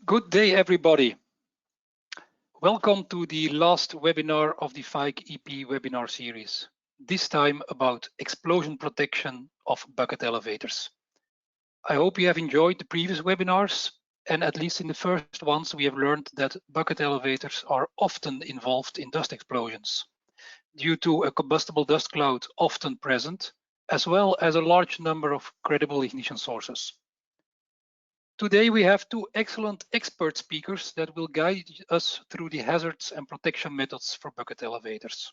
Good day, everybody. Welcome to the last webinar of the Fike EP webinar series, this time about explosion protection of bucket elevators. I hope you have enjoyed the previous webinars, and at least in the first ones, we have learned that bucket elevators are often involved in dust explosions due to a combustible dust cloud often present, as well as a large number of credible ignition sources. Today we have two excellent expert speakers that will guide us through the hazards and protection methods for bucket elevators.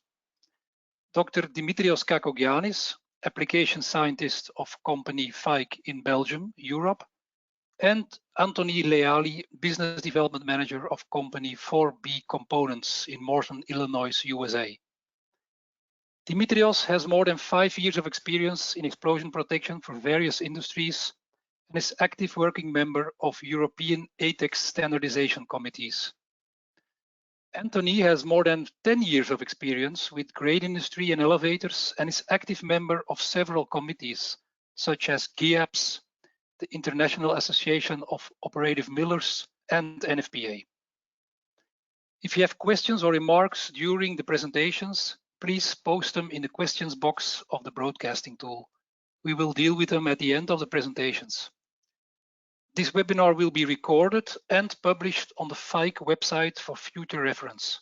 Dr. Dimitrios Kakogiannis, application scientist of company Fike in Belgium, Europe, and Anthony Leali, business development manager of company 4B Components in Morton, Illinois, USA. Dimitrios has more than 5 years of experience in explosion protection for various industries and is active working member of European ATEX standardization committees. Anthony has more than 10 years of experience with crane industry and elevators and is active member of several committees, such as GIAPS, the International Association of Operative Millers, and NFPA. If you have questions or remarks during the presentations, please post them in the questions box of the broadcasting tool. We will deal with them at the end of the presentations. This webinar will be recorded and published on the Fike website for future reference.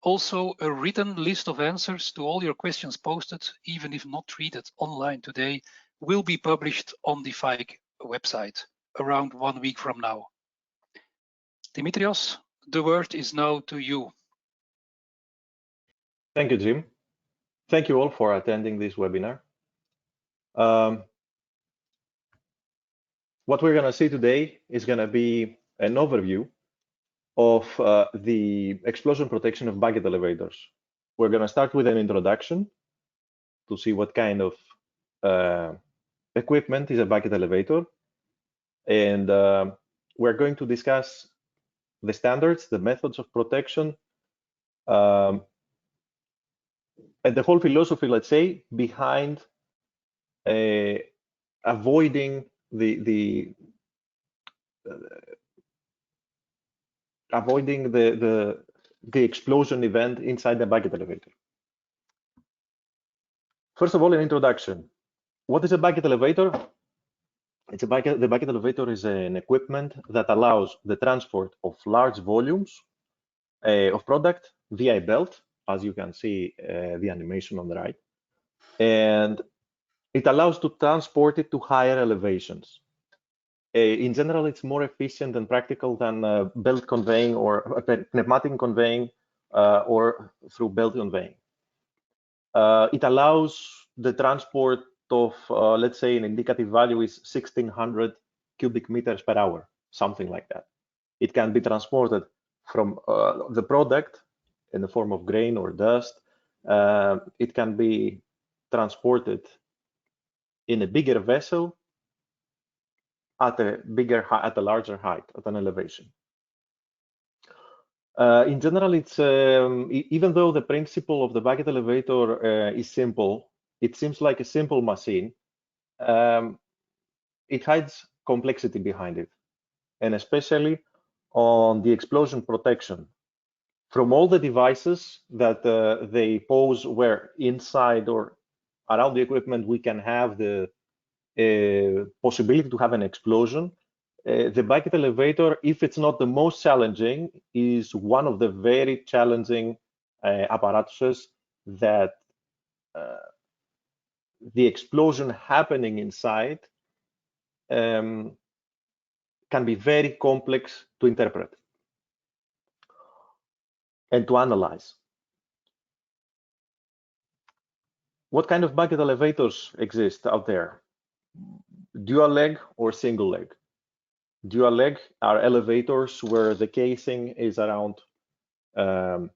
Also, a written list of answers to all your questions posted, even if not treated online today, will be published on the Fike website around 1 week from now. Dimitrios, the word is now to you. Thank you, Jim. Thank you all for attending this webinar. What we're going to see today is going to be an overview of the explosion protection of bucket elevators. We're going to start with an introduction to see what kind of equipment is a bucket elevator. And we're going to discuss the standards, the methods of protection, and the whole philosophy, let's say, behind avoiding the explosion event inside the bucket elevator. First of all, an introduction. What is a bucket elevator? The bucket elevator is an equipment that allows the transport of large volumes of product via a belt, as you can see the animation on the right, and it allows to transport it to higher elevations. In general, it's more efficient and practical than belt conveying or pneumatic conveying or through belt conveying. It allows the transport of, let's say, an indicative value is 1,600 cubic meters per hour, something like that. It can be transported from the product in the form of grain or dust. It can be transported in a bigger vessel at a larger height, at an elevation. In general, it's even though the principle of the bucket elevator is simple, it seems like a simple machine. It hides complexity behind it, and especially on the explosion protection. From all the devices that they pose where inside or around the equipment we can have the possibility to have an explosion, the bucket elevator, if it's not the most challenging, is one of the very challenging apparatuses that the explosion happening inside can be very complex to interpret and to analyze. What kind of bucket elevators exist out there? Dual leg or single leg? Dual leg are elevators where the casing is around the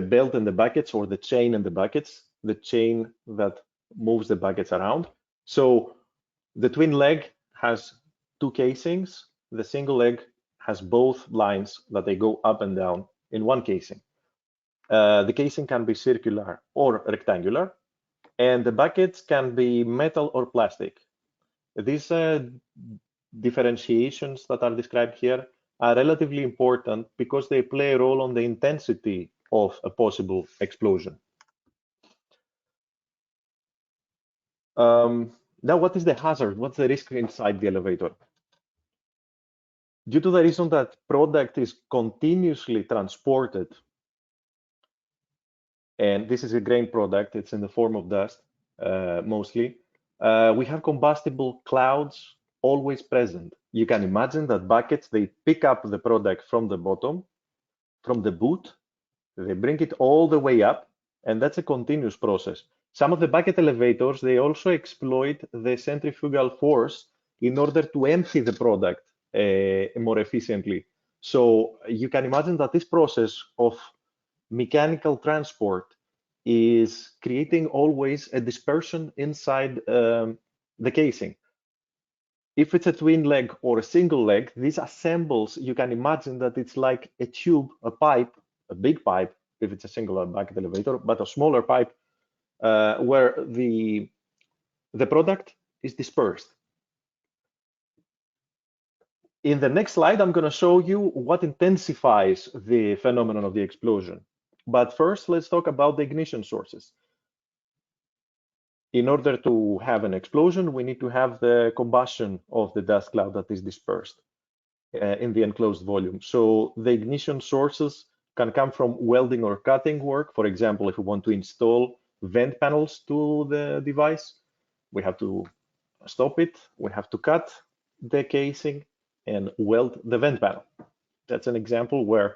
belt and the buckets, or the chain and the buckets, the chain that moves the buckets around. So the twin leg has two casings. The single leg has both lines that they go up and down in one casing. The casing can be circular or rectangular, and the buckets can be metal or plastic. These differentiations that are described here are relatively important because they play a role on the intensity of a possible explosion. Now, what is the hazard? What's the risk inside the elevator? Due to the reason that product is continuously transported, and this is a grain product, it's in the form of dust, mostly, we have combustible clouds always present. You can imagine that buckets, they pick up the product from the bottom, from the boot, they bring it all the way up, and that's a continuous process. Some of the bucket elevators, they also exploit the centrifugal force in order to empty the product more efficiently. So you can imagine that this process of mechanical transport is creating always a dispersion inside the casing. If it's a twin leg or a single leg, these assembles, you can imagine that it's like a tube, a pipe, a big pipe, if it's a single bucket elevator, but a smaller pipe where the product is dispersed. In the next slide, I'm going to show you what intensifies the phenomenon of the explosion. But first, let's talk about the ignition sources. In order to have an explosion, we need to have the combustion of the dust cloud that is dispersed in the enclosed volume. So the ignition sources can come from welding or cutting work. For example, if we want to install vent panels to the device, we have to stop it, we have to cut the casing and weld the vent panel. That's an example where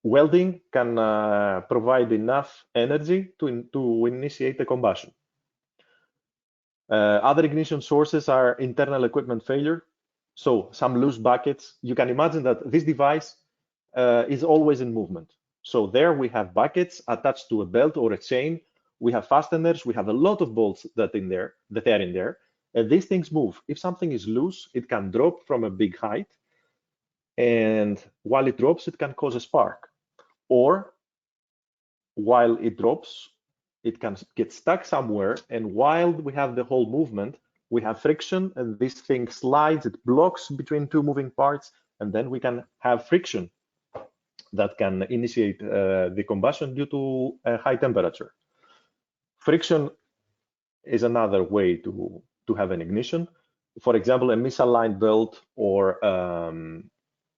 welding can provide enough energy to initiate the combustion. Other ignition sources are internal equipment failure. So some loose buckets. You can imagine that this device is always in movement. So there we have buckets attached to a belt or a chain. We have fasteners. We have a lot of bolts that are in there. And these things move. If something is loose, it can drop from a big height. And while it drops, it can cause a spark. Or while it drops, it can get stuck somewhere. And while we have the whole movement, we have friction, and this thing slides, it blocks between two moving parts, and then we can have friction that can initiate the combustion due to a high temperature. Friction is another way to have an ignition. For example, a misaligned belt or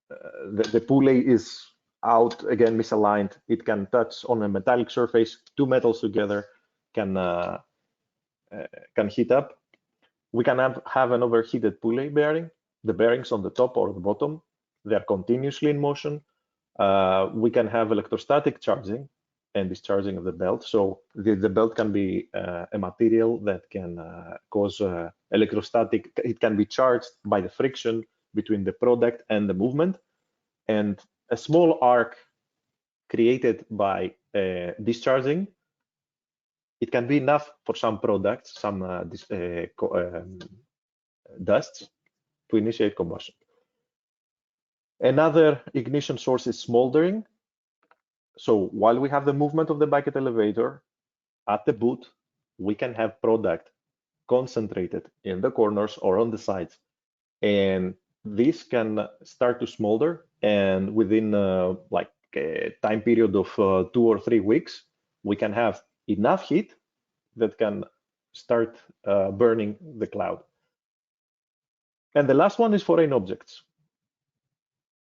the pulley is out, again, misaligned. It can touch on a metallic surface, two metals together can heat up. We can have an overheated pulley bearing. The bearings on the top or the bottom, they are continuously in motion. We can have electrostatic charging and discharging of the belt. So the belt can be a material that can cause electrostatic, it can be charged by the friction between the product and the movement. And a small arc created by discharging, it can be enough for some products, some dusts to initiate combustion. Another ignition source is smoldering. So while we have the movement of the bucket elevator at the boot, we can have product concentrated in the corners or on the sides. And this can start to smolder, and within like a time period of 2 or 3 weeks, we can have enough heat that can start burning the cloud. And the last one is foreign objects.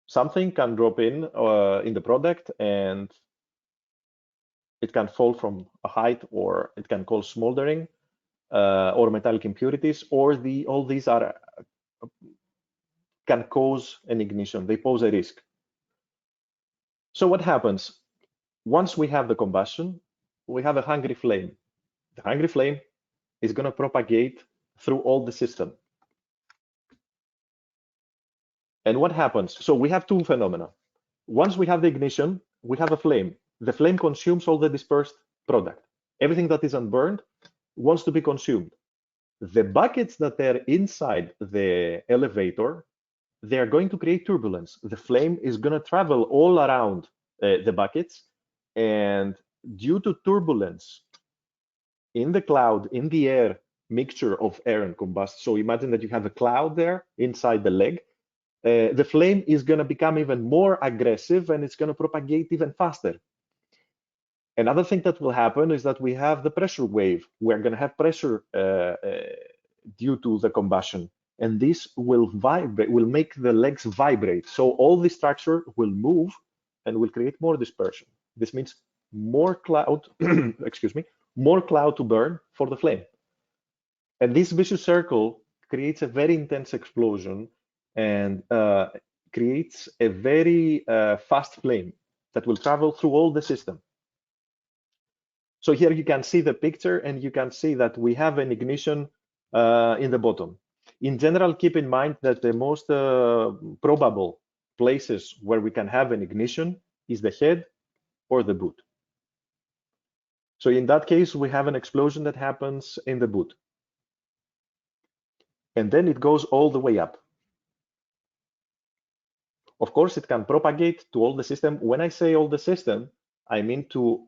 Something can drop in the product, and it can fall from a height, or it can cause smoldering or metallic impurities, or all these can cause an ignition. They pose a risk. So what happens? Once we have the combustion, we have a hungry flame. The hungry flame is going to propagate through all the system. And what happens? So we have two phenomena. Once we have the ignition, we have a flame. The flame consumes all the dispersed product. Everything that is unburned wants to be consumed. The buckets that are inside the elevator, they are going to create turbulence. The flame is going to travel all around the buckets, and due to turbulence in the cloud, in the air, mixture of air and combustion. So imagine that you have a cloud there inside the leg. the flame is going to become even more aggressive and it's going to propagate even faster. Another thing that will happen is that we have the pressure wave. We're going to have pressure due to the combustion, and this will vibrate, will make the legs vibrate. So all the structure will move and will create more dispersion. This means more cloud, excuse me, more cloud to burn for the flame. And this vicious circle creates a very intense explosion and creates a very fast flame that will travel through all the system. So here you can see the picture and you can see that we have an ignition in the bottom. In general, keep in mind that the most probable places where we can have an ignition is the head or the boot. So in that case, we have an explosion that happens in the boot. And then it goes all the way up. Of course, it can propagate to all the system. When I say all the system, I mean to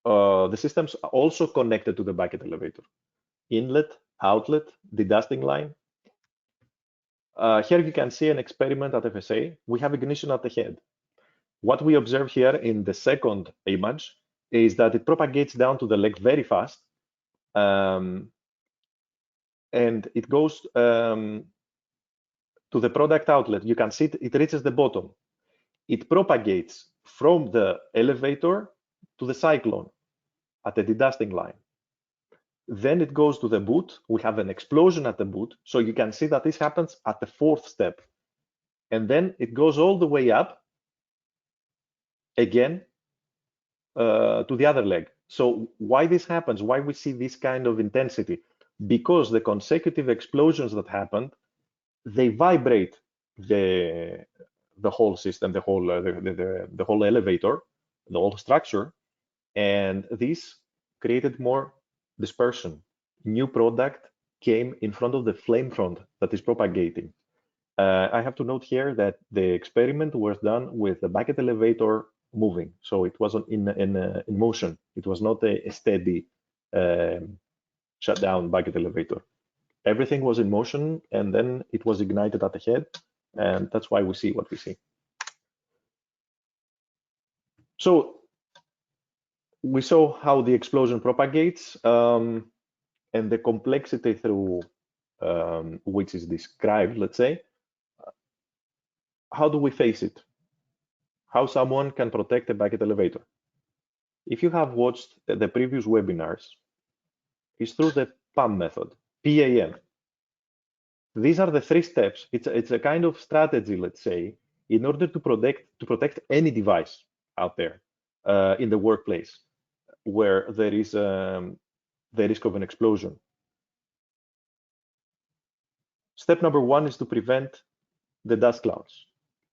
the systems are also connected to the bucket elevator. Inlet, outlet, dedusting line. Here you can see an experiment at FSA. We have ignition at the head. What we observe here in the second image is that it propagates down to the leg very fast. And it goes to the product outlet. You can see it reaches the bottom. It propagates from the elevator to the cyclone at the dedusting line. Then it goes to the boot. We have an explosion at the boot. So you can see that this happens at the fourth step. And then it goes all the way up again to the other leg. So why this happens? Why we see this kind of intensity? Because the consecutive explosions that happened, they vibrate the whole system, the whole elevator, the whole structure, and this created more dispersion. New product came in front of the flame front that is propagating. I have to note here that the experiment was done with the bucket elevator moving, so it wasn't in motion. It was not a steady shutdown bucket elevator. Everything was in motion, and then it was ignited at the head, and that's why we see what we see. So we saw how the explosion propagates and the complexity through which is described, let's say. How do we face it? How someone can protect a bucket elevator? If you have watched the previous webinars, it's through the PAM method, PAM. These are the 3 steps. It's a kind of strategy, let's say, in order to protect any device out there in the workplace where there is the risk of an explosion. Step number 1 is to prevent the dust clouds.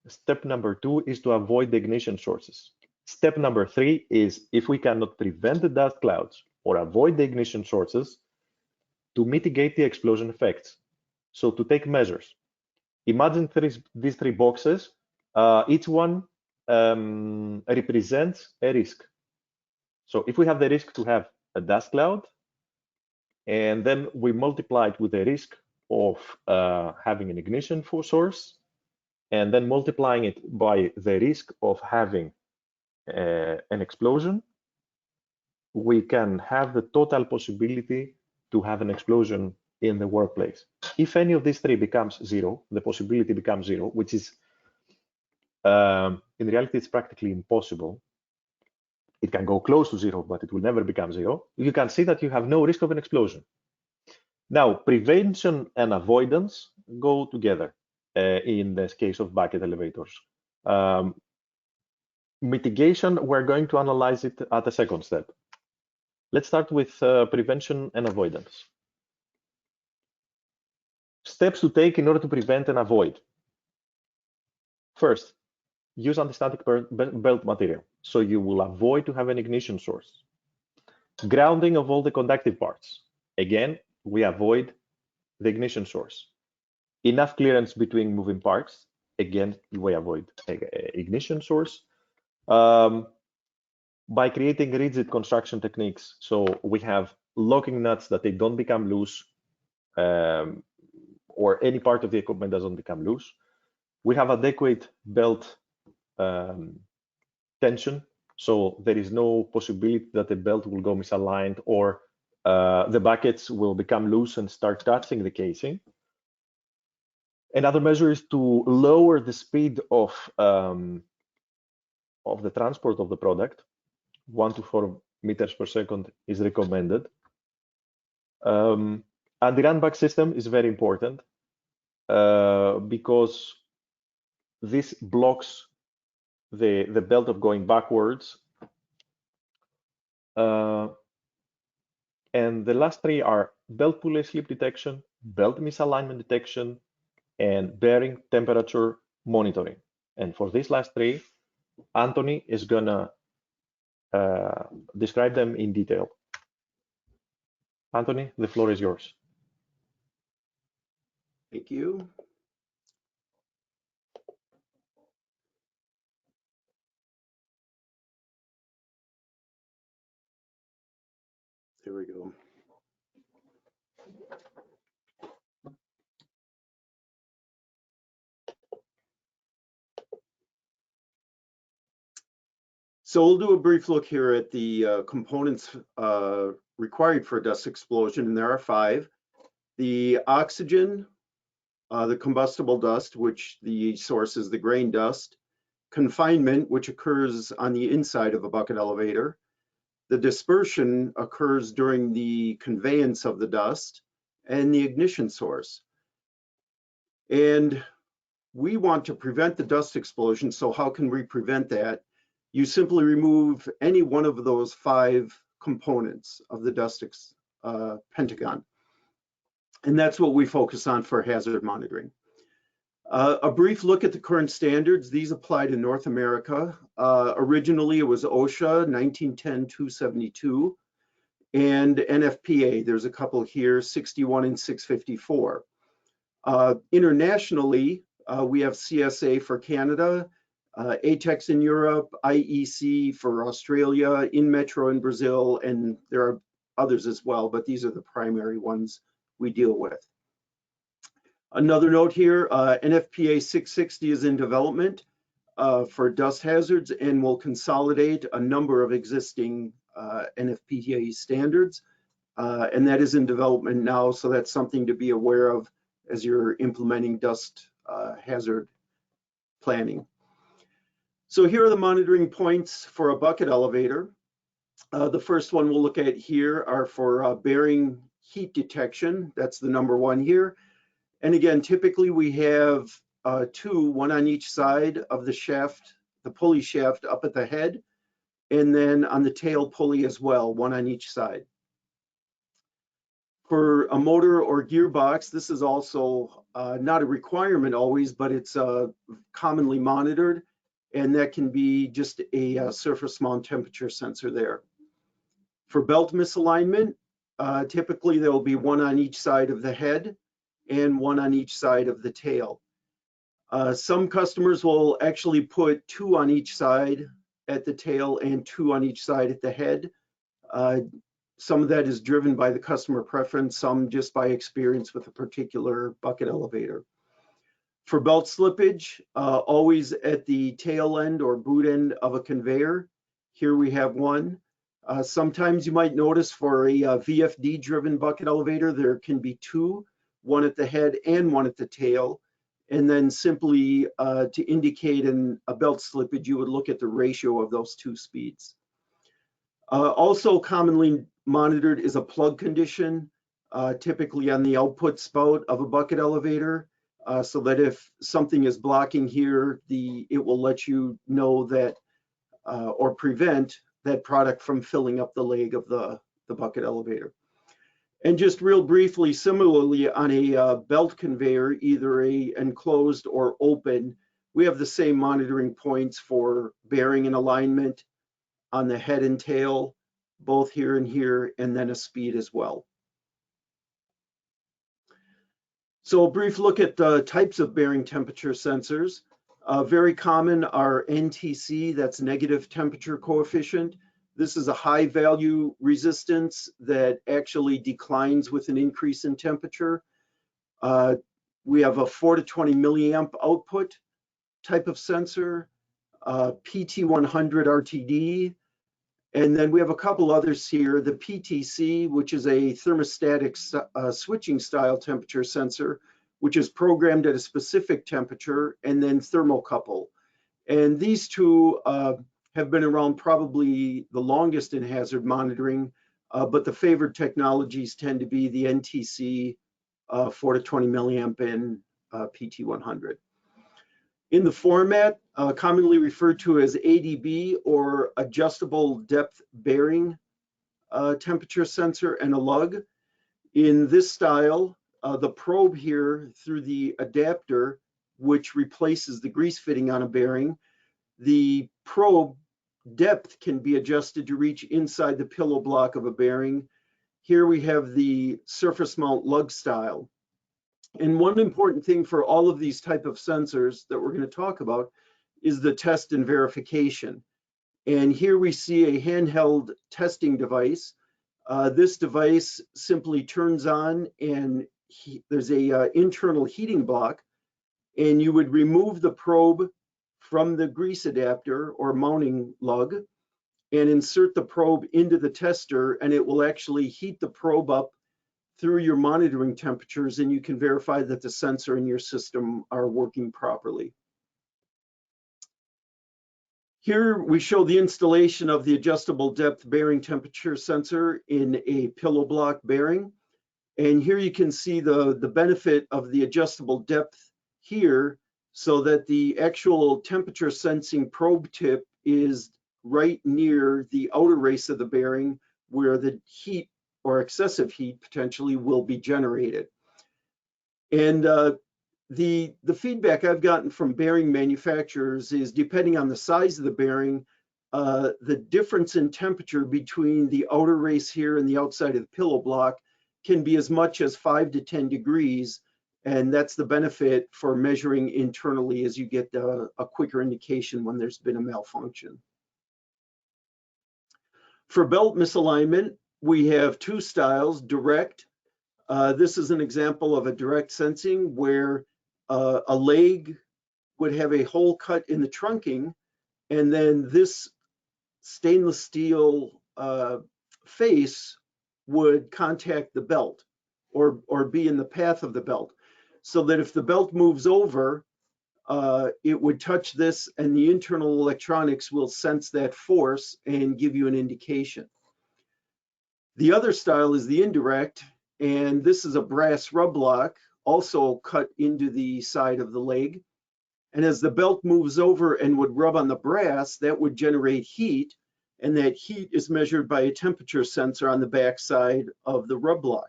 Step number 2 is to avoid the ignition sources. Step number 3 is, if we cannot prevent the dust clouds or avoid the ignition sources, to mitigate the explosion effects. So to take measures. Imagine these 3 boxes. Each one represents a risk. So if we have the risk to have a dust cloud, and then we multiply it with the risk of having an ignition source, and then multiplying it by the risk of having an explosion, we can have the total possibility to have an explosion in the workplace. If any of these 3 becomes 0, the possibility becomes 0, which is, in reality, it's practically impossible. It can go close to 0, but it will never become 0. You can see that you have no risk of an explosion. Now, prevention and avoidance go together in this case of bucket elevators. Mitigation, we're going to analyze it at the second step. Let's start with prevention and avoidance. Steps to take in order to prevent and avoid. First, use anti-static belt material, so you will avoid to have an ignition source. Grounding of all the conductive parts. Again, we avoid the ignition source. Enough clearance between moving parts. Again, we avoid ignition source. By creating rigid construction techniques, so we have locking nuts that they don't become loose, or any part of the equipment doesn't become loose. We have adequate belt tension, so there is no possibility that the belt will go misaligned or the buckets will become loose and start touching the casing. Another measure is to lower the speed of the transport of the product. 1 to 4 meters per second is recommended. And the run back system is very important because this blocks the belt of going backwards. And the last three are belt pulley slip detection, belt misalignment detection, and bearing temperature monitoring. And for these last three, Anthony is gonna describe them in detail. Anthony, the floor is yours. Thank you. There we go. So we'll do a brief look here at the components required for a dust explosion, and there are 5. The oxygen, the combustible dust, which the source is the grain dust, confinement, which occurs on the inside of a bucket elevator. The dispersion occurs during the conveyance of the dust, and the ignition source. And we want to prevent the dust explosion, so how can we prevent that? You simply remove any one of those 5 components of the dust pentagon. And that's what we focus on for hazard monitoring. A brief look at the current standards. These apply to North America. Originally, it was OSHA 1910-272 and NFPA. There's a couple here, 61 and 654. Internationally, we have CSA for Canada, ATEX in Europe, IEC for Australia, InMetro in Brazil, and there are others as well, but these are the primary ones we deal with. Another note here, NFPA 660 is in development for dust hazards and will consolidate a number of existing NFPA standards, and that is in development now, so that's something to be aware of as you're implementing dust hazard planning. So here are the monitoring points for a bucket elevator. The first one we'll look at here are for bearing heat detection. That's the number 1 here. And again, typically we have 2, one on each side of the shaft, the pulley shaft up at the head, and then on the tail pulley as well, 1 on each side. For a motor or gearbox, this is also not a requirement always, but it's commonly monitored, and that can be just a surface mount temperature sensor there. For belt misalignment, typically there will be 1 on each side of the head and 1 on each side of the tail. Some customers will actually put 2 on each side at the tail and 2 on each side at the head. Some of that is driven by the customer preference, some just by experience with a particular bucket elevator. For belt slippage, always at the tail end or boot end of a conveyor. Here we have 1. Sometimes you might notice for a VFD driven bucket elevator, there can be 2, 1 at the head and 1 at the tail. And then simply to indicate a belt slippage, you would look at the ratio of those 2 speeds. Also commonly monitored is a plug condition, typically on the output spout of a bucket elevator, so that if something is blocking here, it will let you know that or prevent that product from filling up the leg of the bucket elevator. And just real briefly, similarly on a belt conveyor, either a enclosed or open, we have the same monitoring points for bearing and alignment on the head and tail, both here and here, and then a speed as well. So a brief look at the types of bearing temperature sensors. Very common are NTC, that's negative temperature coefficient. This is a high value resistance that actually declines with an increase in temperature. We have a 4 to 20 milliamp output type of sensor, PT100 RTD, and then we have a couple others here, the PTC, which is a thermostatic switching style temperature sensor, which is programmed at a specific temperature, and then thermocouple. And these two have been around probably the longest in hazard monitoring, but the favored technologies tend to be the NTC 4 to 20 milliamp and PT100. In the format, commonly referred to as ADB or adjustable depth bearing temperature sensor and a lug. In this style, the probe here through the adapter, which replaces the grease fitting on a bearing, the probe depth can be adjusted to reach inside the pillow block of a bearing. Here we have the surface mount lug style. And one important thing for all of these type of sensors that we're going to talk about is the test and verification. And here we see a handheld testing device. This device simply turns on and there's a internal heating block, and you would remove the probe from the grease adapter or mounting lug and insert the probe into the tester, and it will actually heat the probe up through your monitoring temperatures, and you can verify that the sensor in your system are working properly. Here we show the installation of the adjustable depth bearing temperature sensor in a pillow block bearing. And here you can see the benefit of the adjustable depth here, so that the actual temperature sensing probe tip is right near the outer race of the bearing where the heat or excessive heat potentially will be generated. And the feedback I've gotten from bearing manufacturers is, depending on the size of the bearing, the difference in temperature between the outer race here and the outside of the pillow block can be as much as 5 to 10 degrees. And that's the benefit for measuring internally, as you get a quicker indication when there's been a malfunction. For belt misalignment, we have two styles, direct. This is an example of a direct sensing where a leg would have a hole cut in the trunking, and then this stainless steel face would contact the belt or be in the path of the belt, so that if the belt moves over, it would touch this, and the internal electronics will sense that force and give you an indication. The other style is the indirect, and this is a brass rub block also cut into the side of the leg. And as the belt moves over and would rub on the brass, that would generate heat, and that heat is measured by a temperature sensor on the back side of the rub block.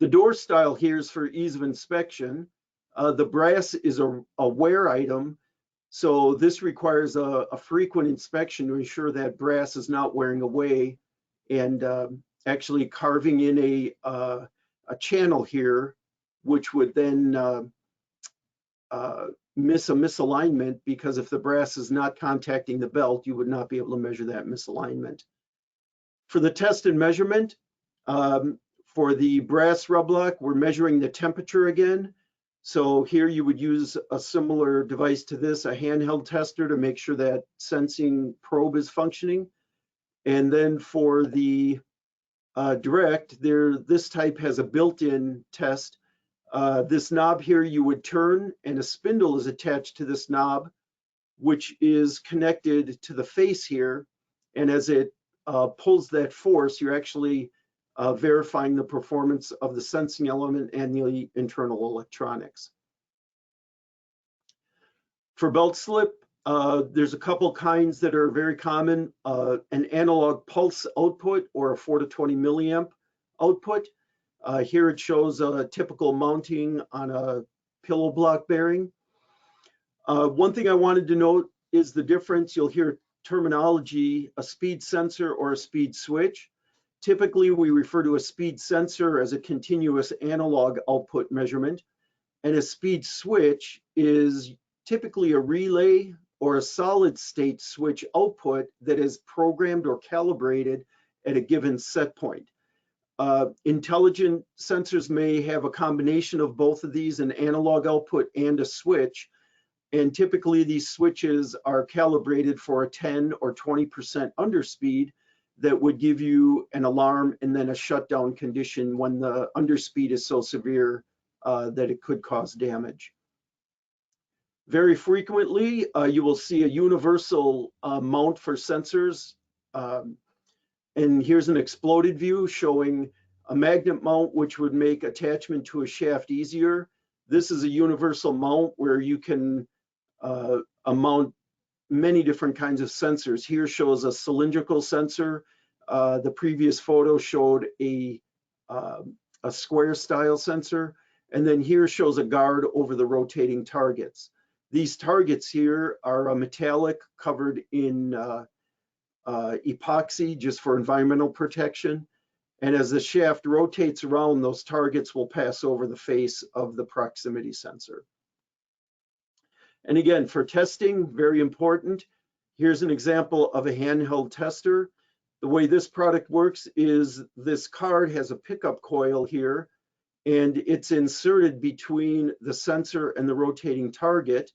The door style here is for ease of inspection. The brass is a wear item, so this requires a frequent inspection to ensure that brass is not wearing away, and actually carving in a channel here, which would then miss a misalignment, because if the brass is not contacting the belt, you would not be able to measure that misalignment. For the test and measurement, for the brass rub block, we're measuring the temperature again. So here you would use a similar device to this, a handheld tester, to make sure that sensing probe is functioning. And then for the direct, this type has a built-in test. This knob here you would turn, and a spindle is attached to this knob, which is connected to the face here. And as it pulls that force, you're actually verifying the performance of the sensing element and the internal electronics. For belt slip, there's a couple kinds that are very common, an analog pulse output or a 4 to 20 milliamp output. Here it shows a typical mounting on a pillow block bearing. One thing I wanted to note is the difference. You'll hear terminology, a speed sensor or a speed switch. Typically, we refer to a speed sensor as a continuous analog output measurement, and a speed switch is typically a relay or a solid state switch output that is programmed or calibrated at a given set point. Intelligent sensors may have a combination of both of these, an analog output and a switch. And typically these switches are calibrated for a 10 or 20% underspeed that would give you an alarm and then a shutdown condition when the underspeed is so severe that it could cause damage. Very frequently, you will see a universal mount for sensors. And here's an exploded view showing a magnet mount, which would make attachment to a shaft easier. This is a universal mount where you can mount many different kinds of sensors. Here shows a cylindrical sensor. The previous photo showed a square style sensor. And then here shows a guard over the rotating targets. These targets here are metallic, covered in epoxy just for environmental protection. And as the shaft rotates around, those targets will pass over the face of the proximity sensor. And again, for testing, very important. Here's an example of a handheld tester. The way this product works is this card has a pickup coil here, and it's inserted between the sensor and the rotating target.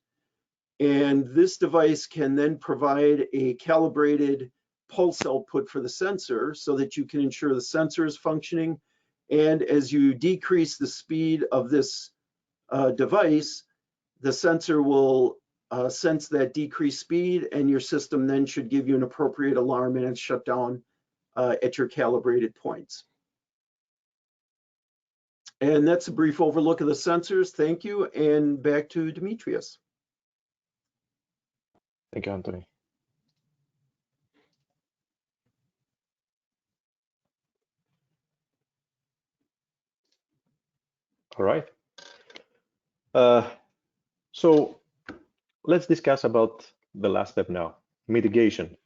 And this device can then provide a calibrated pulse output for the sensor so that you can ensure the sensor is functioning. And as you decrease the speed of this device, the sensor will sense that decreased speed, and your system then should give you an appropriate alarm and it's shut down at your calibrated points. And that's a brief overlook of the sensors. Thank you, and back to Demetrius. Thank you, Anthony. All right. So let's discuss about the last step now, mitigation.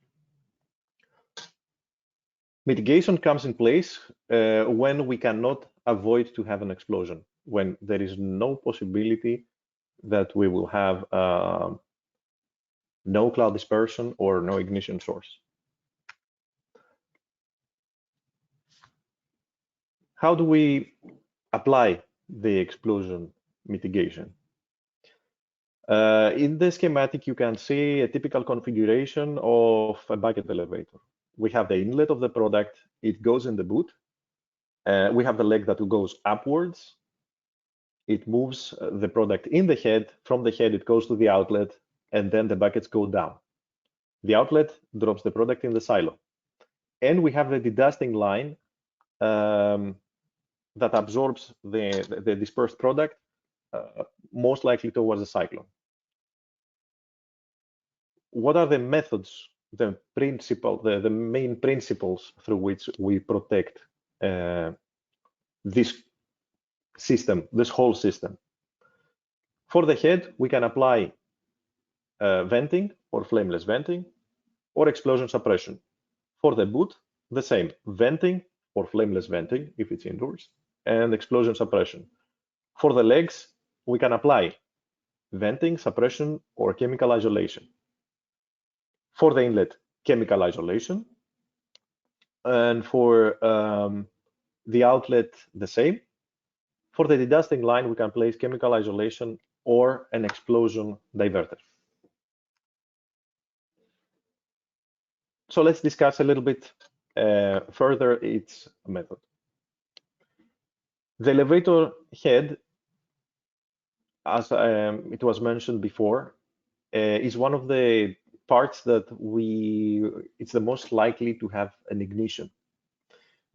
Mitigation comes in place when we cannot avoid to have an explosion, when there is no possibility that we will have no cloud dispersion or no ignition source. How do we apply the explosion mitigation? In the schematic, you can see a typical configuration of a bucket elevator. We have the inlet of the product, it goes in the boot. We have the leg that goes upwards. It moves the product in the head. From the head, it goes to the outlet, and then the buckets go down. The outlet drops the product in the silo. And we have the dedusting line that absorbs the dispersed product, most likely towards the cyclone. What are the methods, the main principles through which we protect this system, this whole system? For the head, we can apply venting or flameless venting or explosion suppression. For the boot, the same, venting or flameless venting if it's indoors, and explosion suppression. For the legs, we can apply venting, suppression, or chemical isolation. For the inlet, chemical isolation. And for the outlet, the same. For the dedusting line, we can place chemical isolation or an explosion diverter. So let's discuss a little bit further its method. The elevator head, as it was mentioned before, is one of the parts that it's the most likely to have an ignition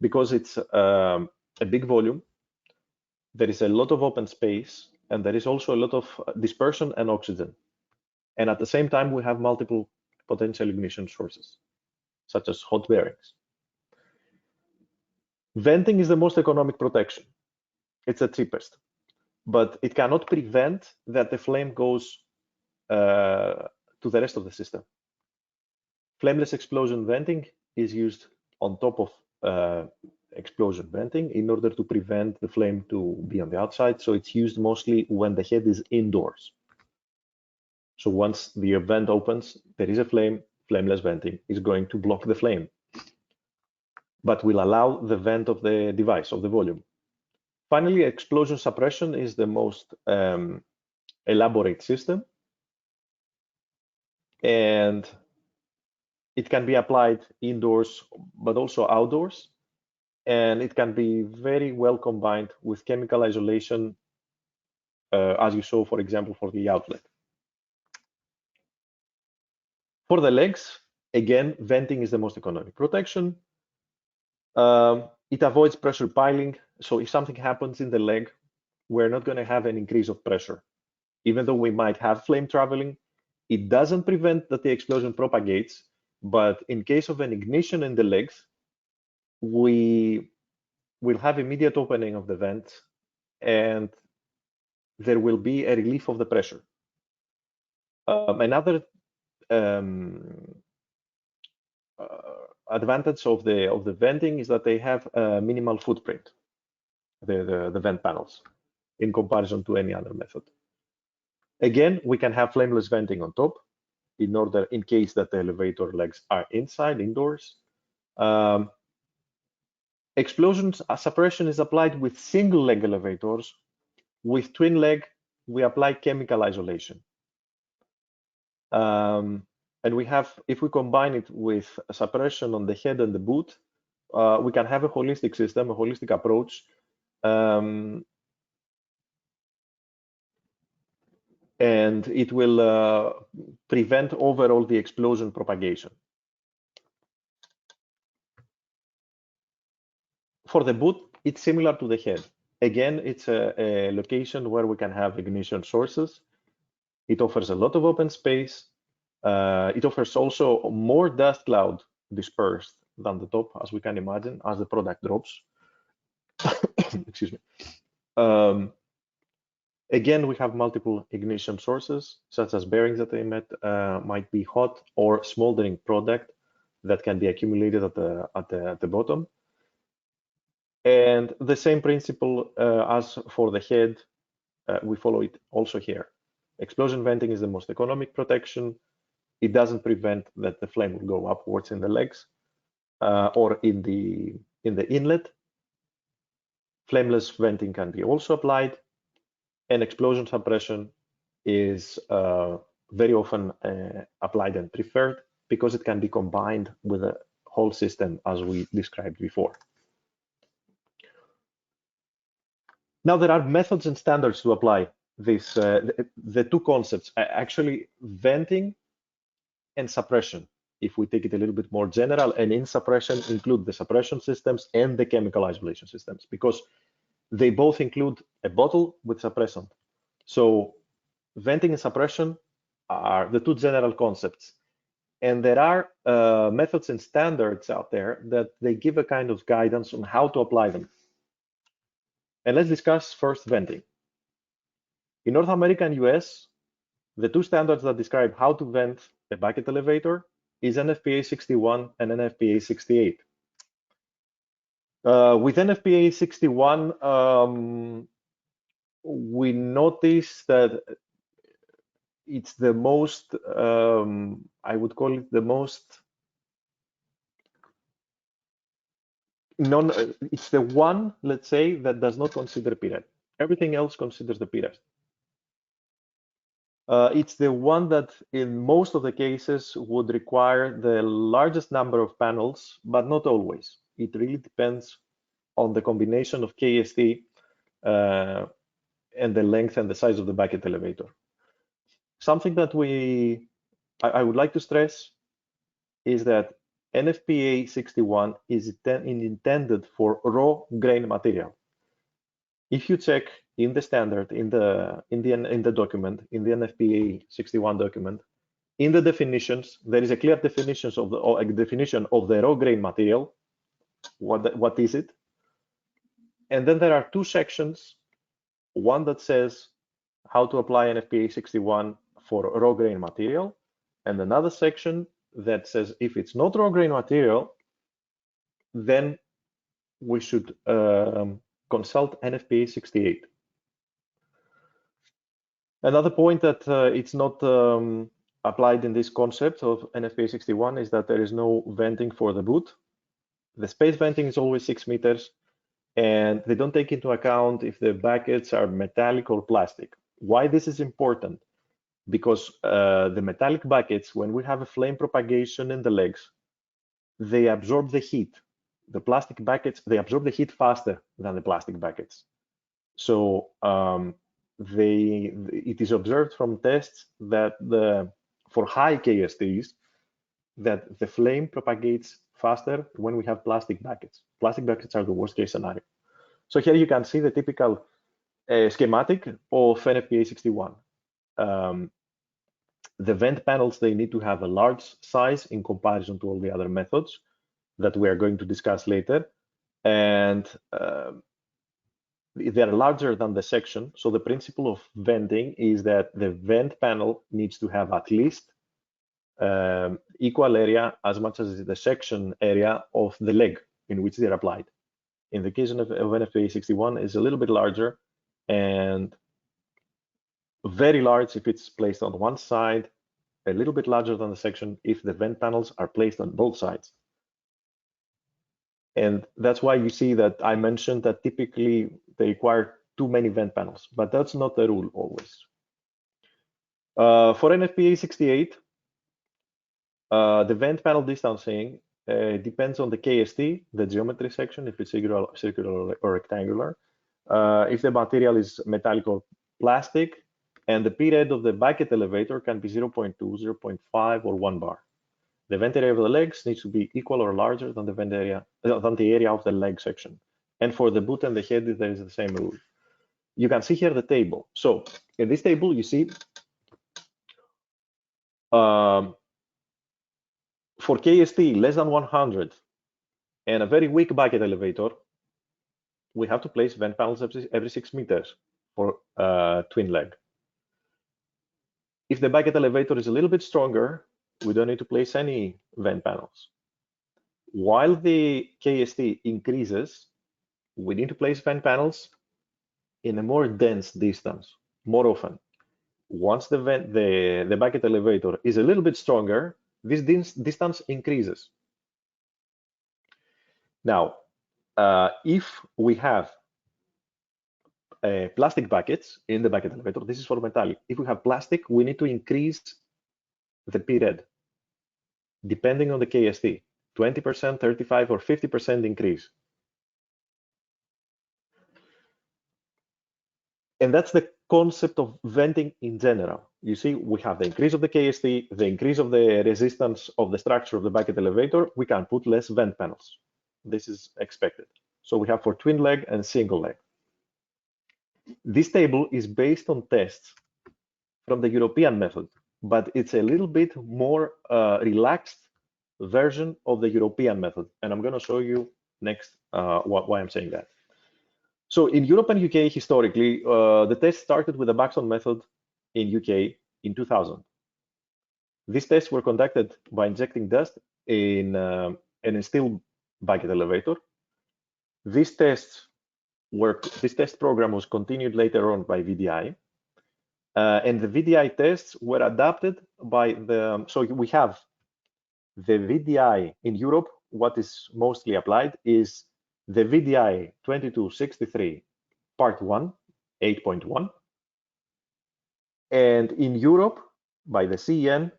because it's a big volume. There is a lot of open space, and there is also a lot of dispersion and oxygen. And at the same time, we have multiple potential ignition sources, such as hot bearings. Venting is the most economic protection. It's the cheapest, but it cannot prevent that the flame goes to the rest of the system. Flameless explosion venting is used on top of explosion venting in order to prevent the flame to be on the outside. So it's used mostly when the head is indoors. So once the vent opens, there is a flame, flameless venting is going to block the flame. but will allow the vent of the device, of the volume. Finally, explosion suppression is the most elaborate system, and it can be applied indoors, but also outdoors, and it can be very well combined with chemical isolation, as you saw, for example, for the outlet. For the legs, again, venting is the most economic protection. It avoids pressure piling, so if something happens in the leg, we're not going to have an increase of pressure. Even though we might have flame traveling, it doesn't prevent that the explosion propagates, but in case of an ignition in the legs, we will have immediate opening of the vent, and there will be a relief of the pressure. Another advantage of the venting is that they have a minimal footprint, the vent panels, in comparison to any other method. Again, we can have flameless venting on top in case that the elevator legs are indoors. Explosion suppression is applied with single leg elevators. With twin leg, we apply chemical isolation. And we have, if we combine it with suppression on the head and the boot, we can have a holistic system, a holistic approach. And it will prevent overall the explosion propagation. For the boot, it's similar to the head. Again, it's a location where we can have ignition sources. It offers a lot of open space. It offers also more dust cloud dispersed than the top, as we can imagine, as the product drops. Excuse me. Again, we have multiple ignition sources, such as bearings that they might be hot or smoldering product that can be accumulated at the bottom. And the same principle as for the head, we follow it also here. Explosion venting is the most economic protection. It doesn't prevent that the flame will go upwards in the legs or in the inlet. Flameless venting can be also applied, and explosion suppression is very often applied and preferred because it can be combined with a whole system, as we described before. Now, there are methods and standards to apply this, the two concepts, actually venting and suppression. If we take it a little bit more general, and in suppression include the suppression systems and the chemical isolation systems, because they both include a bottle with suppressant. So venting and suppression are the two general concepts. And there are methods and standards out there that they give a kind of guidance on how to apply them. And let's discuss first venting. In North America and US, the two standards that describe how to vent a bucket elevator is NFPA 61 and NFPA 68. With NFPA 61, we notice that it's the most, I would call it the most, it's the one, let's say, that does not consider PRED. Everything else considers the PRED. It's the one that in most of the cases would require the largest number of panels, but not always. It really depends on the combination of KST and the length and the size of the bucket elevator. Something that I would like to stress is that NFPA 61 is intended for raw grain material. If you check in the standard, in the document, in the NFPA 61 document, in the definitions, there is a clear definition of the raw grain material. What is it? And then there are two sections, one that says how to apply NFPA 61 for raw grain material, and another section that says if it's not raw grain material, then we should consult NFPA 68. Another point that it's not applied in this concept of NFPA 61 is that there is no venting for the boot. The space venting is always 6 meters, and they don't take into account if the buckets are metallic or plastic. Why this is important? Because the metallic buckets, when we have a flame propagation in the legs, they absorb the heat. The plastic buckets, they absorb the heat faster than the plastic buckets. So it is observed from tests that for high KSTs, that the flame propagates faster when we have plastic buckets. Plastic buckets are the worst case scenario. So here you can see the typical schematic of NFPA 61. The vent panels, they need to have a large size in comparison to all the other methods that we are going to discuss later. And they're larger than the section. So the principle of venting is that the vent panel needs to have at least equal area as much as the section area of the leg in which they're applied. In the case of NFPA 61, is a little bit larger and very large if it's placed on one side, a little bit larger than the section if the vent panels are placed on both sides. And that's why you see that I mentioned that typically they require too many vent panels, but that's not the rule always. For NFPA 68, the vent panel distancing depends on the KST, the geometry section, if it's circular or rectangular, if the material is metallic or plastic, and the P-read of the bucket elevator can be 0.2, 0.5, or 1 bar. The vent area of the legs needs to be equal or larger than the vent area, than the area of the leg section. And for the boot and the head, there is the same rule. You can see here the table. So in this table, you see for KST less than 100 and a very weak bucket elevator, we have to place vent panels every 6 meters for twin leg. If the bucket elevator is a little bit stronger, we don't need to place any vent panels. While the KST increases, we need to place vent panels in a more dense distance more often. Once the bucket elevator is a little bit stronger, this distance increases. Now, if we have plastic buckets in the bucket elevator, this is for metallic. If we have plastic, we need to increase the P-read, depending on the KST, 20%, 35, or 50% increase. And that's the concept of venting in general. You see, we have the increase of the KST, the increase of the resistance of the structure of the bucket elevator, we can put less vent panels. This is expected. So we have for twin leg and single leg. This table is based on tests from the European method, but it's a little bit more relaxed version of the European method. And I'm going to show you next why I'm saying that. So in Europe and UK, historically, the test started with the Baxton method in UK in 2000. These tests were conducted by injecting dust in a steel bucket elevator. This test program was continued later on by VDI. And the VDI tests were adapted by so we have the VDI in Europe. What is mostly applied is the VDI 2263 part 1, 8.1. And in Europe, by the CEN,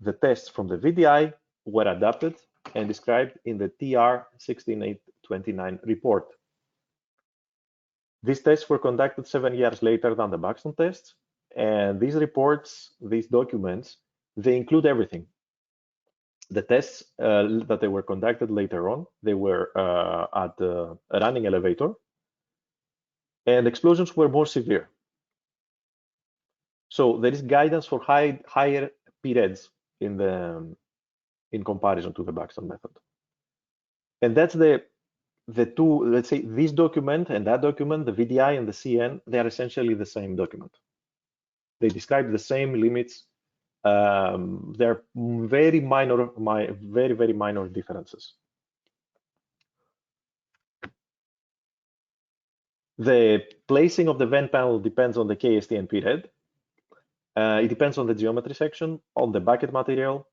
the tests from the VDI were adapted and described in the TR 16829 report. These tests were conducted 7 years later than the Baxton tests. And these reports, these documents, they include everything. The tests that they were conducted later on, they were at a running elevator, and explosions were more severe. So there is guidance for higher P-reads in comparison to the Baxton method. And that's the two, let's say, this document and that document, the VDI and the CN, they are essentially the same document. They describe the same limits. They're very minor, very minor differences. The placing of the vent panel depends on the KST and P-read. It depends on the geometry section, on the bucket material,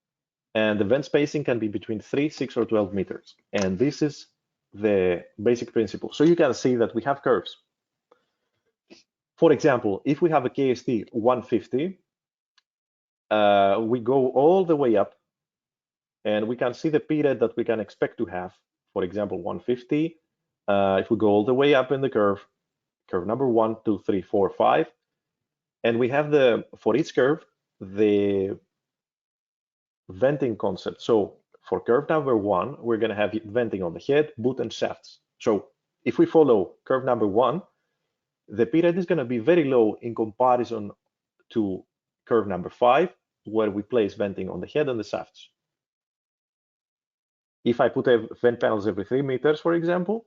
And the vent spacing can be between 3, 6, or 12 meters. And this is the basic principle. So you can see that we have curves. For example, if we have a KST 150, we go all the way up, and we can see the period that we can expect to have. For example, 150. If we go all the way up in the curve number 1, 2, 3, 4, 5, and we have for each curve the venting concept. So for curve number 1, we're going to have venting on the head, boot, and shafts. So if we follow curve number 1, the period is going to be very low in comparison to curve number 5, where we place venting on the head and the shafts. If I put vent panels every 3 meters, for example,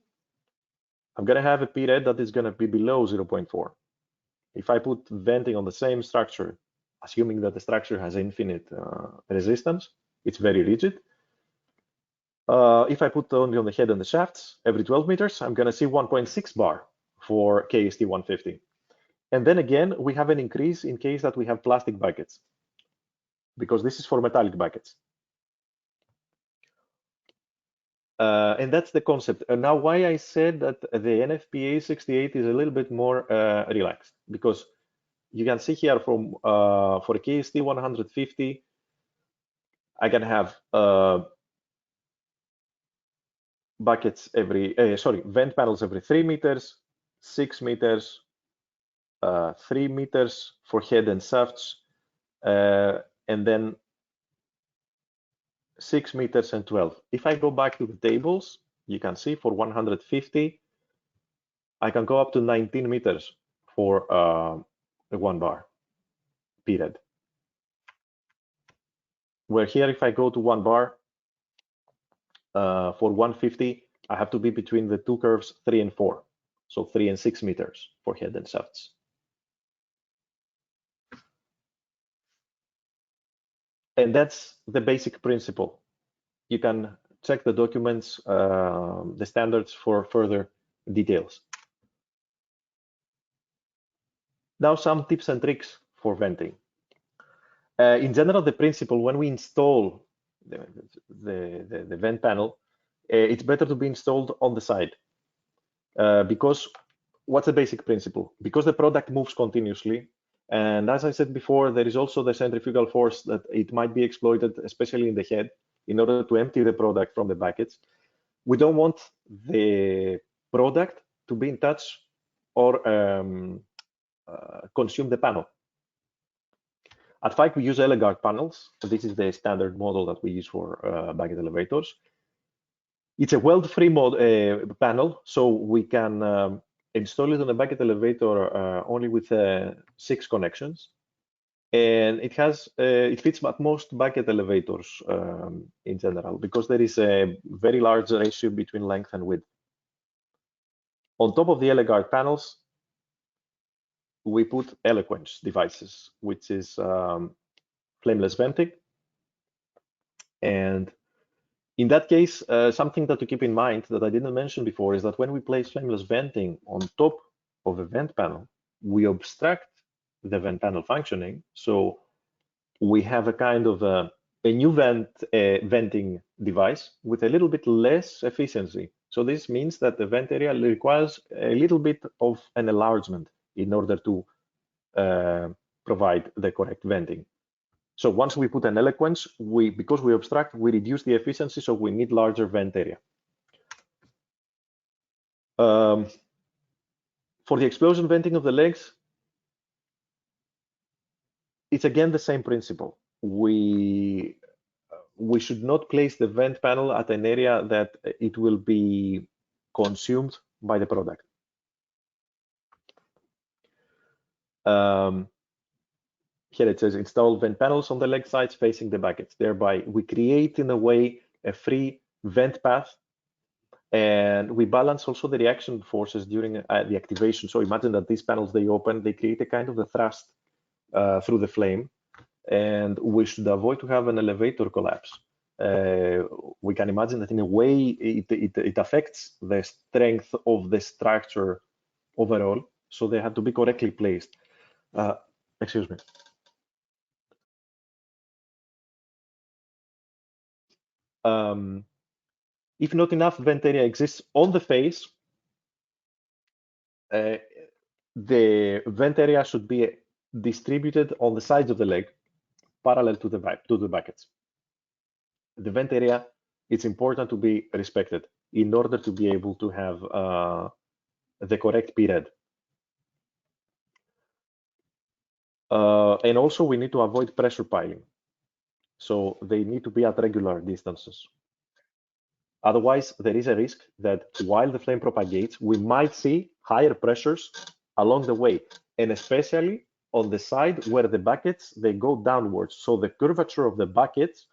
I'm going to have a period that is going to be below 0.4. If I put venting on the same structure, assuming that the structure has infinite resistance, it's very rigid. If I put only on the head and the shafts every 12 meters, I'm going to see 1.6 bar for KST 150. And then again, we have an increase in case that we have plastic buckets, because this is for metallic buckets. And that's the concept. Now, why I said that the NFPA 68 is a little bit more relaxed, because you can see here for a KST 150, I can have vent panels every 3 meters, 6 meters, 3 meters for head and shafts, and then 6 meters and 12. If I go back to the tables, you can see for 150, I can go up to 19 meters for a 1 bar period. Where here, if I go to 1 bar, for 150, I have to be between the two curves 3 and 4. So 3 and 6 meters for head and shafts. And that's the basic principle. You can check the documents, the standards for further details. Now some tips and tricks for venting. In general, the principle when we install the vent panel, it's better to be installed on the side. Because what's the basic principle? Because the product moves continuously, and as I said before, there is also the centrifugal force that it might be exploited, especially in the head, in order to empty the product from the buckets. We don't want the product to be in touch or consume the panel. At Fike, we use Elegard panels. This is the standard model that we use for bucket elevators. It's a weld-free panel, so we can install it on a bucket elevator only with 6 connections. And it fits at most bucket elevators in general, because there is a very large ratio between length and width. On top of the Elegard panels, we put Eloquence devices, which is flameless venting. And in that case, something that to keep in mind that I didn't mention before is that when we place flameless venting on top of a vent panel, we obstruct the vent panel functioning. So we have a kind of a new venting device with a little bit less efficiency. So this means that the vent area requires a little bit of an enlargement in order to provide the correct venting. So once we put an Eloquence, because we obstruct, we reduce the efficiency, so we need larger vent area. For the explosion venting of the legs, it's again the same principle. We should not place the vent panel at an area that it will be consumed by the product. Here it says install vent panels on the leg sides facing the buckets. Thereby, we create in a way a free vent path, and we balance also the reaction forces during the activation. So imagine that these panels, they open, they create a kind of a thrust through the flame, and we should avoid to have an elevator collapse. We can imagine that in a way it affects the strength of the structure overall, so they have to be correctly placed. Excuse me. if not enough vent area exists on the face, the vent area should be distributed on the sides of the leg, parallel to the buckets. The vent area, it's important to be respected in order to be able to have the correct P-red. And also we need to avoid pressure piling. So they need to be at regular distances. Otherwise, there is a risk that while the flame propagates, we might see higher pressures along the way, and especially on the side where the buckets, they go downwards. So the curvature of the buckets,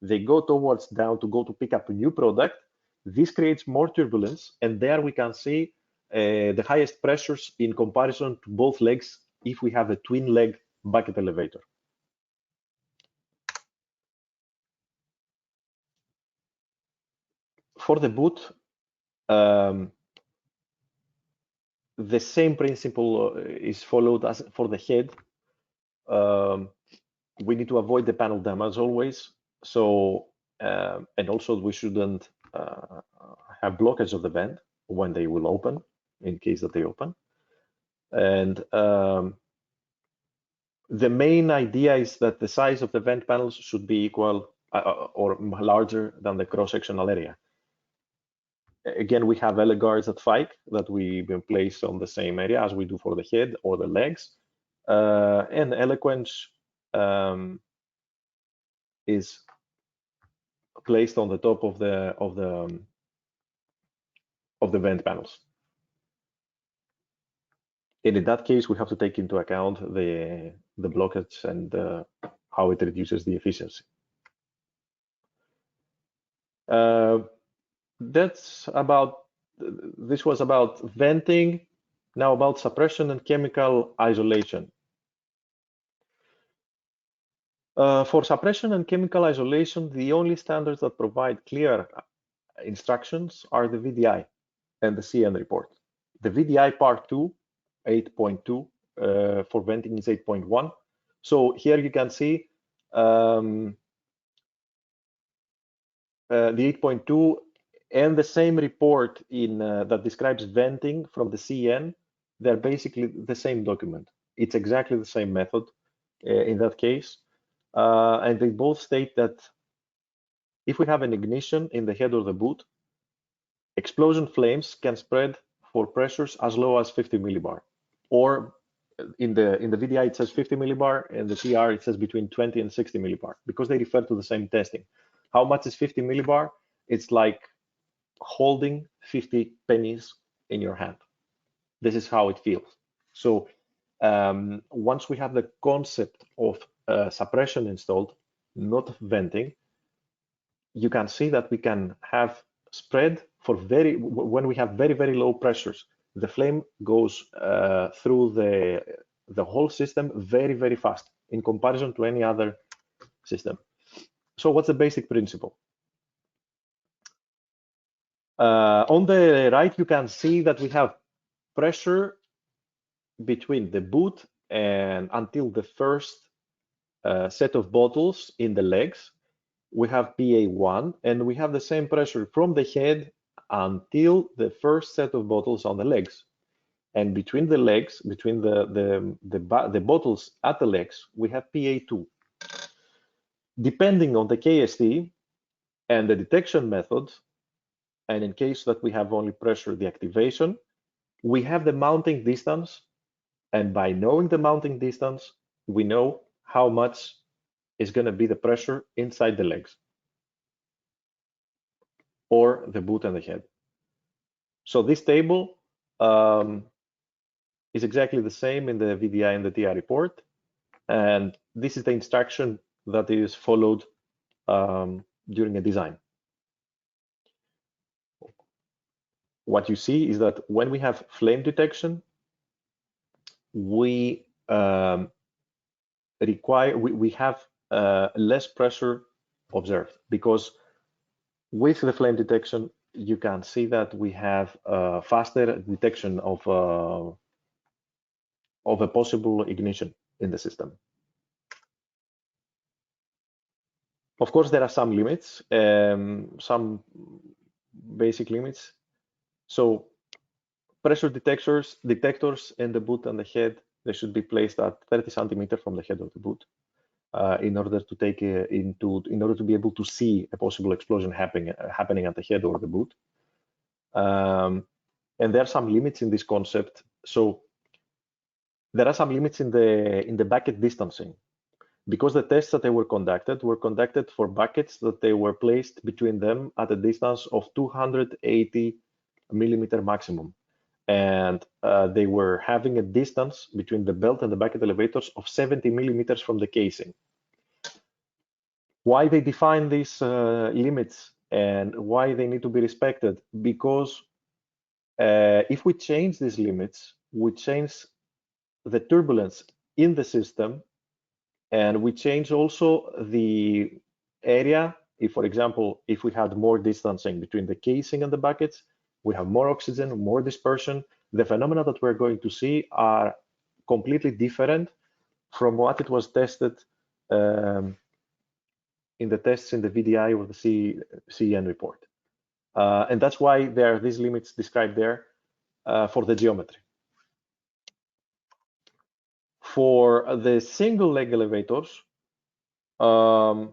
they go towards down to go to pick up a new product. This creates more turbulence, and there we can see the highest pressures in comparison to both legs if we have a twin leg bucket elevator. For the boot, the same principle is followed as for the head. We need to avoid the panel damage always. So, and also we shouldn't have blockage of the vent when they will open, in case that they open. And the main idea is that the size of the vent panels should be equal or larger than the cross-sectional area. Again, we have L guards at Fike that we place on the same area as we do for the head or the legs. And Eloquence is placed on the top of the vent panels. And in that case, we have to take into account the blockage and how it reduces the efficiency. This was about venting. Now about suppression and chemical isolation. For suppression and chemical isolation, the only standards that provide clear instructions are the VDI and the CN report. The VDI part 2, 8.2, for venting is 8.1. So here you can see the 8.2 and the same report in that describes venting from the CN. They're basically the same document. It's exactly the same method in that case. And they both state that if we have an ignition in the head or the boot, explosion flames can spread for pressures as low as 50 millibar. Or in the VDI it says 50 millibar, and the TR it says between 20 and 60 millibar, because they refer to the same testing. How much is 50 millibar? It's like holding 50 pennies in your hand. This is how it feels. So once we have the concept of suppression installed, not venting, you can see that we can have spread for when we have very, very low pressures. The flame goes through the whole system very, very fast in comparison to any other system. So what's the basic principle? On the right, you can see that we have pressure between the boot and until the first set of bottles in the legs. We have PA1, and we have the same pressure from the head until the first set of bottles on the legs. And between the legs, between the bottles at the legs, we have PA2. Depending on the KST and the detection method, and in case that we have only pressure deactivation, we have the mounting distance. And by knowing the mounting distance, we know how much is going to be the pressure inside the legs or the boot and the head. So this table is exactly the same in the VDI and the TR report. And this is the instruction that is followed during a design. What you see is that when we have flame detection, we have less pressure observed, because with the flame detection, you can see that we have faster detection of a possible ignition in the system. Of course, there are some limits, some basic limits. So pressure detectors in the boot and the head, they should be placed at 30 centimeters from the head of the boot in order to take in order to be able to see a possible explosion happening at the head or the boot. And there are some limits in this concept. So there are some limits in the bucket distancing, because the tests that they were conducted for buckets that they were placed between them at a distance of 280 millimeter maximum. And they were having a distance between the belt and the bucket elevators of 70 millimeters from the casing. Why they define these limits and why they need to be respected? Because if we change these limits, we change the turbulence in the system, and we change also the area. If, for example, if we had more distancing between the casing and the buckets, we have more oxygen, more dispersion. The phenomena that we're going to see are completely different from what it was tested in the tests in the VDI or the CEN report. And that's why there are these limits described there for the geometry. For the single leg elevators, at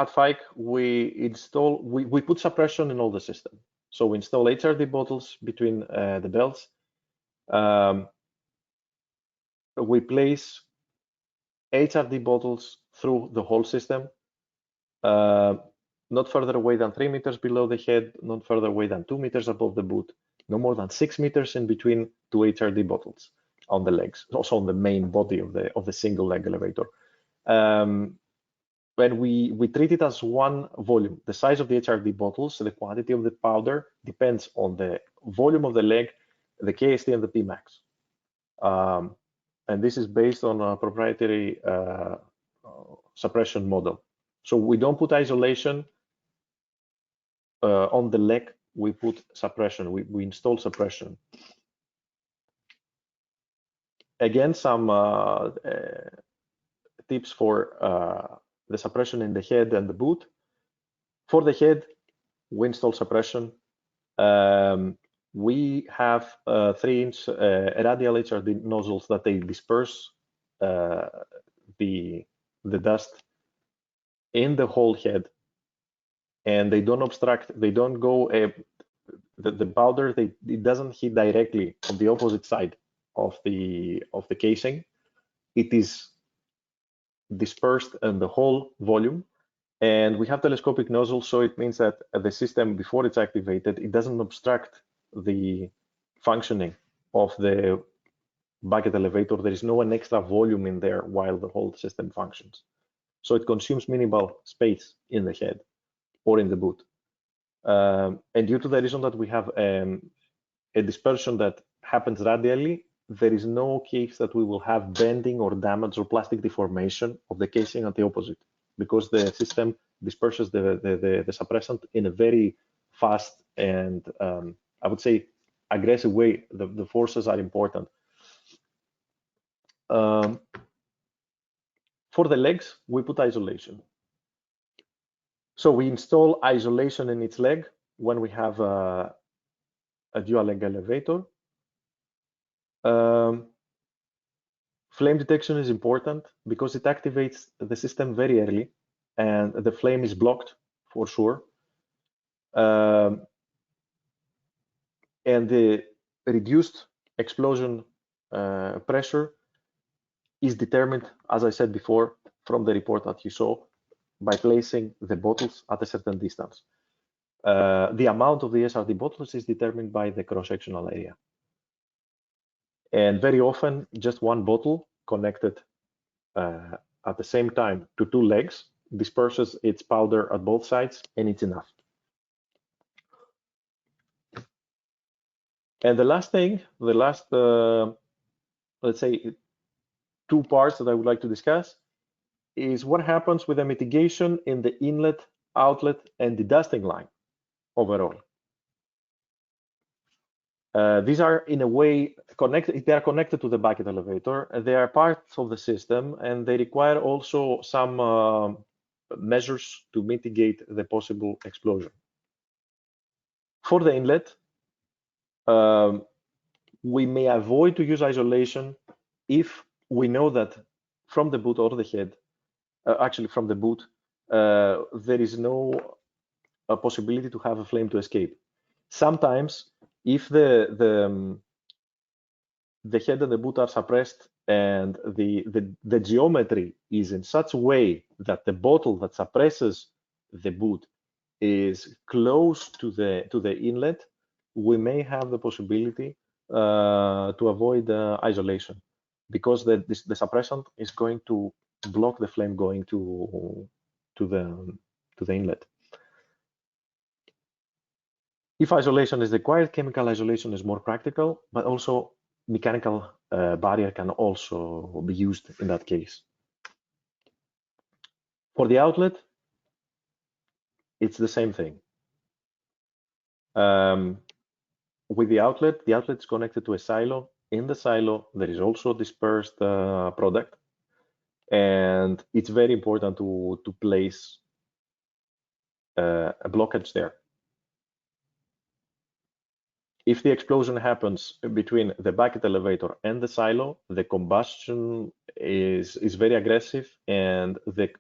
Fike, we put suppression in all the system. So we install HRD bottles between the belts. We place HRD bottles through the whole system, not further away than 3 meters below the head, not further away than 2 meters above the boot, no more than 6 meters in between two HRD bottles on the legs, also on the main body of the single leg elevator. When we treat it as one volume, the size of the HRD bottles, the quantity of the powder depends on the volume of the leg, the KST and the Pmax. And this is based on a proprietary suppression model. So we don't put isolation on the leg, we put suppression, we install suppression. Again, some tips for the suppression in the head and the boot. For the head, we install suppression. We have 3-inch radial HRD nozzles that they disperse the dust in the whole head, and they don't obstruct. They don't go. The powder it doesn't hit directly on the opposite side of the casing. It is dispersed in the whole volume. And we have telescopic nozzles, so it means that the system, before it's activated, it doesn't obstruct the functioning of the bucket elevator. There is no an extra volume in there while the whole system functions. So it consumes minimal space in the head or in the boot. And due to the reason that we have a dispersion that happens radially, there is no case that we will have bending or damage or plastic deformation of the casing at the opposite, because the system disperses the suppressant in a very fast and I would say aggressive way. The forces are important. For the legs, we put isolation. So we install isolation in each leg when we have a dual leg elevator. Flame detection is important because it activates the system very early, and the flame is blocked for sure. And the reduced explosion pressure is determined, as I said before, from the report that you saw, by placing the bottles at a certain distance. The amount of the SRD bottles is determined by the cross-sectional area. And very often, just one bottle connected at the same time to two legs disperses its powder at both sides, and it's enough. And the last thing, let's say, 2 parts that I would like to discuss is what happens with the mitigation in the inlet, outlet, and the dusting line overall. These are in a way connected. They are connected to the bucket elevator. They are part of the system, and they require also some measures to mitigate the possible explosion. For the inlet, we may avoid to use isolation if we know that from the boot or the head, actually from the boot, there is no possibility to have a flame to escape. Sometimes, if the head and the boot are suppressed and the geometry is in such a way that the bottle that suppresses the boot is close to the inlet, we may have the possibility to avoid isolation, because the suppressant is going to block the flame going to the inlet. If isolation is required, chemical isolation is more practical, but also mechanical barrier can also be used in that case. For the outlet, it's the same thing. With the outlet is connected to a silo. In the silo, there is also dispersed product, and it's very important to place a blockage there. If the explosion happens between the bucket elevator and the silo, the combustion is very aggressive, and the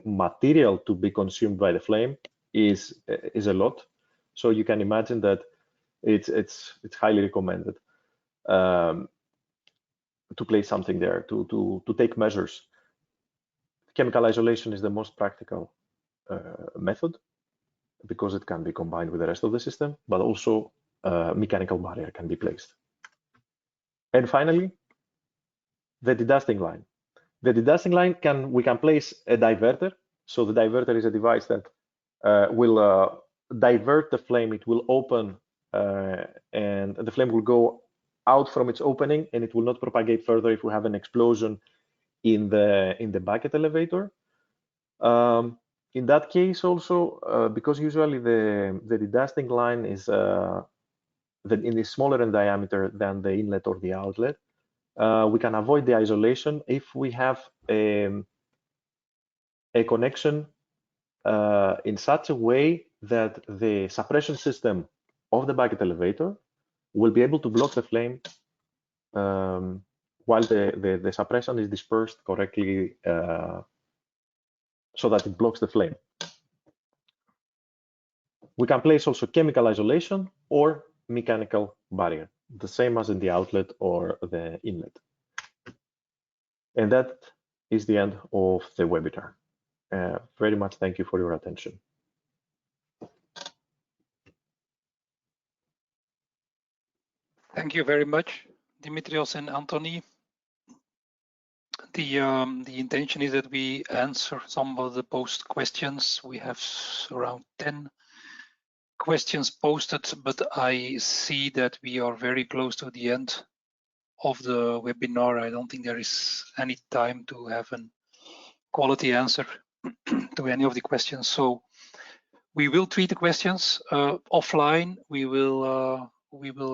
material to be consumed by the flame is a lot. So you can imagine that it's highly recommended to place something there, to take measures. Chemical isolation is the most practical method because it can be combined with the rest of the system, but also mechanical barrier can be placed. And finally, the dedusting line. The dedusting line we can place a diverter. So the diverter is a device that will divert the flame. It will open and the flame will go out from its opening, and it will not propagate further if we have an explosion in the bucket elevator. In that case also, because usually the dedusting line is smaller in diameter than the inlet or the outlet, we can avoid the isolation if we have a connection in such a way that the suppression system of the bucket elevator will be able to block the flame while the suppression is dispersed correctly so that it blocks the flame. We can place also chemical isolation or mechanical barrier, the same as in the outlet or the inlet. And that is the end of the webinar. Very much thank you for your attention. Thank you very much, Dimitrios and Anthony. The intention is that we answer some of the post questions. We have around 10 questions posted, but I see that we are very close to the end of the webinar. I don't think there is any time to have a quality answer to any of the questions. So we will treat the questions offline. We will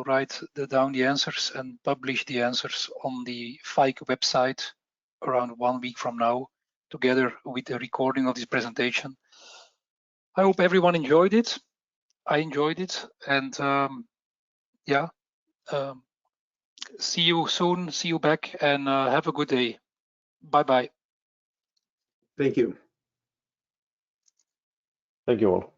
write down the answers and publish the answers on the Fike website around 1 week from now, together with the recording of this presentation. I hope everyone enjoyed it. I enjoyed it, and see you soon. See you back, and have a good day. Bye-bye. Thank you. Thank you all.